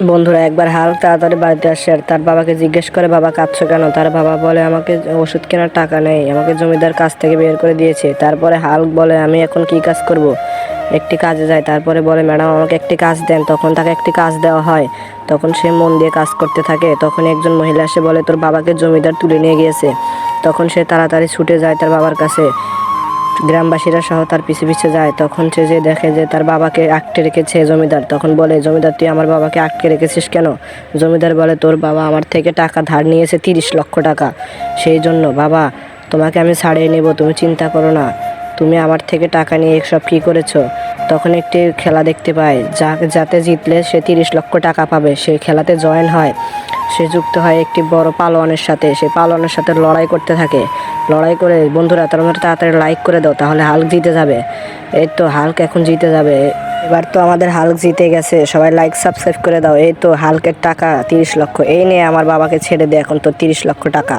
বন্ধুরা একবার হাল্ক তাড়াতাড়ি বাড়িতে আসে আর তার বাবাকে জিজ্ঞেস করে, বাবা কাঁদছো কেন? তার বাবা বলে, আমাকে ওষুধ কেনার টাকা নেই, আমাকে জমিদার কাছ থেকে বের করে দিয়েছে। তারপরে হাল্ক বলে, আমি এখন কি কাজ করব? একটি কাজে যায়। তারপরে বলে, ম্যাডাম আমাকে একটি কাজ দেন। তখন তাকে একটি কাজ দেওয়া হয়। তখন সে মন দিয়ে কাজ করতে থাকে। তখন একজন মহিলা এসে বলে, তোর বাবাকে জমিদার তুলে নিয়ে গিয়েছে। তখন সে তাড়াতাড়ি ছুটে যায় তার বাবার কাছে। গ্রামবাসীরা সহ তার পিছে পিছে যায়। তখন সে যে দেখে যে তার বাবাকে আটকে রেখেছে জমিদার। তখন বলে, জমিদার তুই আমার বাবাকে আটকে রেখেছিস কেন? জমিদার বলে, তোর বাবা আমার থেকে টাকা ধার নিয়েছে 30 লক্ষ টাকা। সেই জন্য বাবা তোমাকে আমি ছাড়িয়ে নেব, তুমি চিন্তা করো না। তুমি আমার থেকে টাকা নিয়ে সব কী করেছো? তখন একটি খেলা দেখতে পায়, যাতে জিতলে সে 30 লক্ষ টাকা পাবে। সেই খেলাতে জয়েন হয়। সে যুক্ত হয় একটি বড় পালোয়ানের সাথে। সে পালোয়ানের সাথে লড়াই করতে থাকে। লড়াই করে, বন্ধুরা তার মধ্যে তাড়াতাড়ি লাইক করে দাও, তাহলে হাল্ক জিতে যাবে। এই তো হাল্ক এখন জিতে যাবে। এবার তো আমাদের হাল্ক জিতে গেছে। সবাই লাইক সাবস্ক্রাইব করে দাও। এই তো হাল্কের টাকা 30 লক্ষ। এই নিয়ে আমার বাবাকে ছেড়ে দে, এখন তো 30 লক্ষ টাকা।